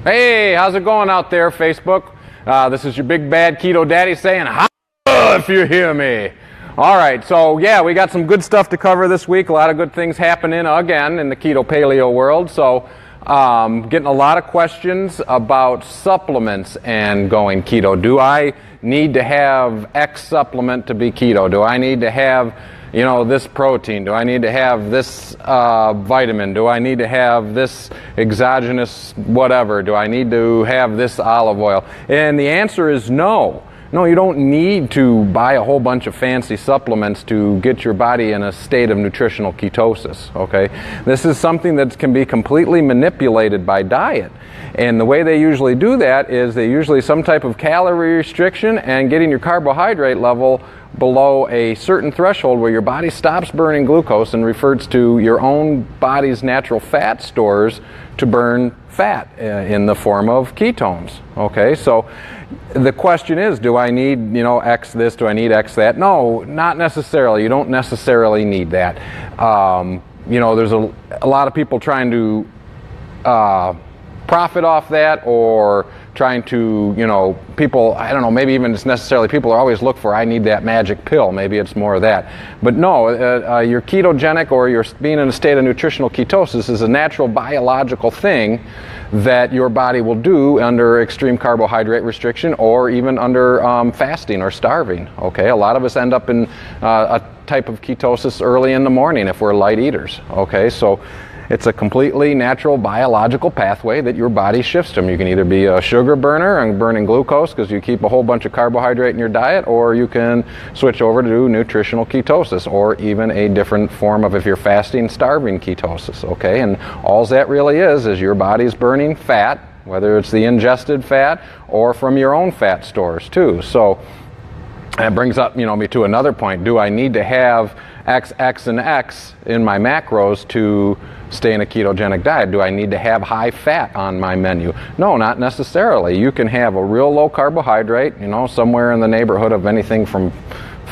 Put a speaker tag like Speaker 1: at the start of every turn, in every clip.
Speaker 1: Hey, how's it going out there, Facebook? This is your big bad Keto Daddy saying, "Hi, if you hear me." All right, so yeah, we got some good stuff to cover this week. A lot of good things happening again in the keto paleo world. So getting a lot of questions about supplements and going keto. Do I need to have X supplement to be keto? Do I need to have this protein? Do I need to have this vitamin? Do I need to have this exogenous whatever? Do I need to have this olive oil? And the answer is no. No, you don't need to buy a whole bunch of fancy supplements to get your body in a state of nutritional ketosis, okay? This is something that can be completely manipulated by diet. And the way they usually do that is they usually some type of calorie restriction and getting your carbohydrate level below a certain threshold where your body stops burning glucose and reverts to your own body's natural fat stores to burn fat in the form of ketones. Okay, so the question is, do I need X this? Do I need X that? No, not necessarily. You don't necessarily need that. There's a lot of people trying to profit off that, or trying to, people, I don't know, maybe even it's necessarily people are always look for, I need that magic pill. Maybe it's more of that. But no, you're ketogenic, or you're being in a state of nutritional ketosis is a natural biological thing that your body will do under extreme carbohydrate restriction, or even under fasting or starving. Okay, a lot of us end up in a type of ketosis early in the morning if we're light eaters. Okay, so it's a completely natural biological pathway that your body shifts to. You can either be a sugar burner and burning glucose because you keep a whole bunch of carbohydrate in your diet, or you can switch over to nutritional ketosis, or even a different form of, if you're fasting, starving ketosis. Okay, and all that really is your body's burning fat, whether it's the ingested fat or from your own fat stores too. So that brings up me to another point. Do I need to have X, X, and X in my macros to stay in a ketogenic diet? Do I need to have high fat on my menu? No, not necessarily. You can have a real low carbohydrate, somewhere in the neighborhood of anything from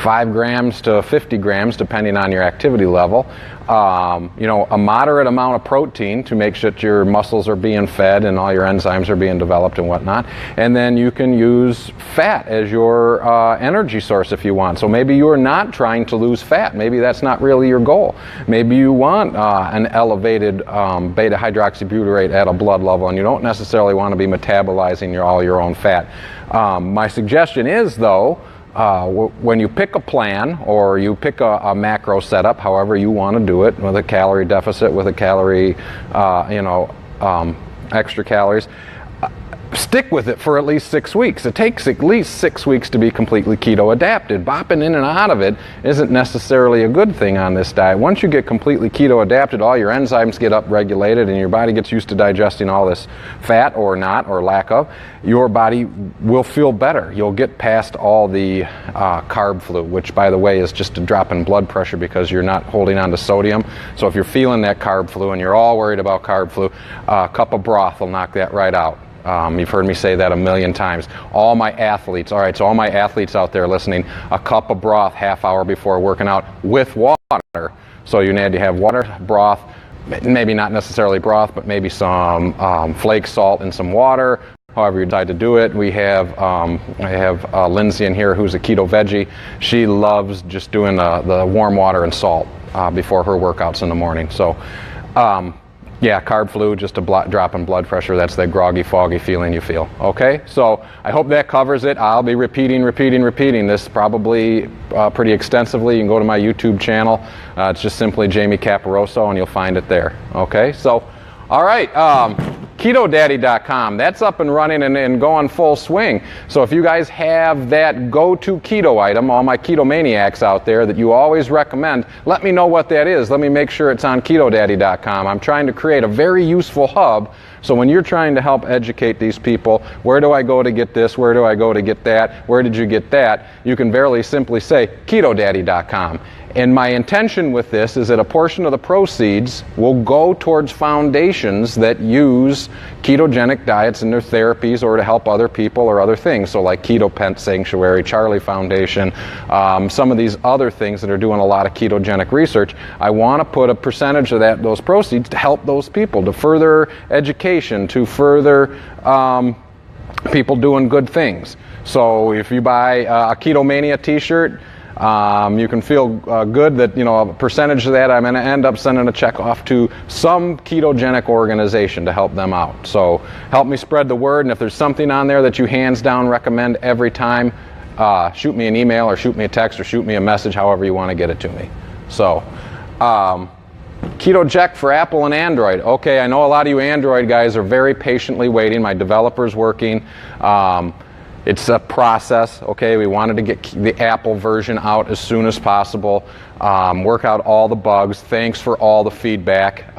Speaker 1: 5 grams to 50 grams, depending on your activity level. A moderate amount of protein to make sure that your muscles are being fed and all your enzymes are being developed and whatnot. And then you can use fat as your energy source if you want. So maybe you're not trying to lose fat. Maybe that's not really your goal. Maybe you want an elevated beta hydroxybutyrate at a blood level, and you don't necessarily want to be metabolizing all your own fat. My suggestion is, though, when you pick a plan, or you pick a macro setup, however you want to do it, with a calorie deficit, with a calorie, extra calories, stick with it for at least 6 weeks. It takes at least 6 weeks to be completely keto adapted. Bopping in and out of it isn't necessarily a good thing on this diet. Once you get completely keto adapted, all your enzymes get upregulated and your body gets used to digesting all this fat, or not, or lack of, your body will feel better. You'll get past all the carb flu, which, by the way, is just a drop in blood pressure because you're not holding on to sodium. So if you're feeling that carb flu and you're all worried about carb flu, a cup of broth will knock that right out. You've heard me say that a million times. All my athletes out there listening, a cup of broth half hour before working out with water. So you need to have water, broth, maybe not necessarily broth, but maybe some flake salt and some water. However you decide to do it. I have Lindsay in here, who's a keto veggie. She loves just doing the warm water and salt before her workouts in the morning. So yeah, carb flu, just a drop in blood pressure. That's that groggy, foggy feeling you feel. Okay, so I hope that covers it. I'll be repeating this probably pretty extensively. You can go to my YouTube channel. It's just simply Jamie Caparoso, and you'll find it there. Okay, so all right. KetoDaddy.com, that's up and running and going full swing. So if you guys have that go-to keto item, all my keto maniacs out there that you always recommend, let me know what that is. Let me make sure it's on KetoDaddy.com. I'm trying to create a very useful hub, so when you're trying to help educate these people, where do I go to get this? Where do I go to get that? Where did you get that? You can very simply say KetoDaddy.com. And my intention with this is that a portion of the proceeds will go towards foundations that use ketogenic diets in their therapies or to help other people or other things. So like Keto Pent Sanctuary, Charlie Foundation, some of these other things that are doing a lot of ketogenic research. I want to put a percentage of those proceeds to help those people, to further education, to further people doing good things. So if you buy a Ketomania t-shirt, you can feel good that, a percentage of that I'm going to end up sending a check off to some ketogenic organization to help them out. So help me spread the word, and if there's something on there that you hands down recommend every time, shoot me an email or shoot me a text or shoot me a message, however you want to get it to me. So, KetoJect for Apple and Android. Okay, I know a lot of you Android guys are very patiently waiting. My developer's working. It's a process, okay? We wanted to get the Apple version out as soon as possible, work out all the bugs. Thanks for all the feedback.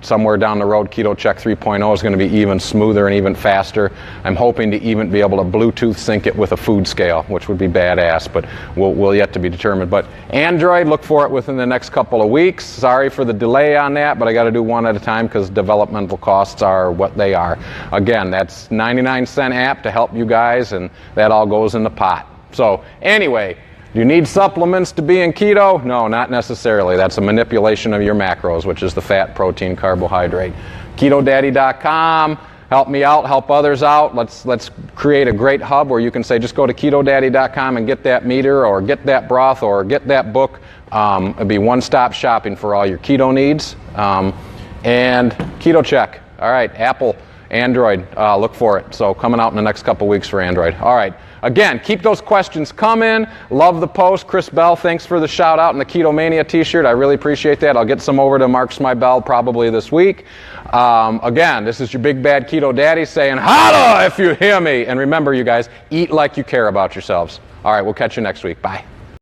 Speaker 1: Somewhere down the road, KetoCheck 3.0 is going to be even smoother and even faster. I'm hoping to even be able to Bluetooth sync it with a food scale, which would be badass, but we'll yet to be determined. But Android, look for it within the next couple of weeks. Sorry for the delay on that, but I got to do one at a time because developmental costs are what they are. Again, that's 99-cent app to help you guys, and that all goes in the pot. So anyway, do you need supplements to be in keto? No, not necessarily. That's a manipulation of your macros, which is the fat, protein, carbohydrate. KetoDaddy.com. Help me out, help others out. Let's create a great hub where you can say, just go to KetoDaddy.com and get that meter or get that broth or get that book. It'll be one-stop shopping for all your keto needs. And KetoCheck. All right, Apple, Android, look for it. So coming out in the next couple weeks for Android. All right. Again, keep those questions coming. Love the post. Chris Bell, thanks for the shout out and the Ketomania t-shirt. I really appreciate that. I'll get some over to Mark Smybell probably this week. Again, this is your big bad keto daddy saying, holla if you hear me. And remember, you guys, eat like you care about yourselves. All right, we'll catch you next week. Bye.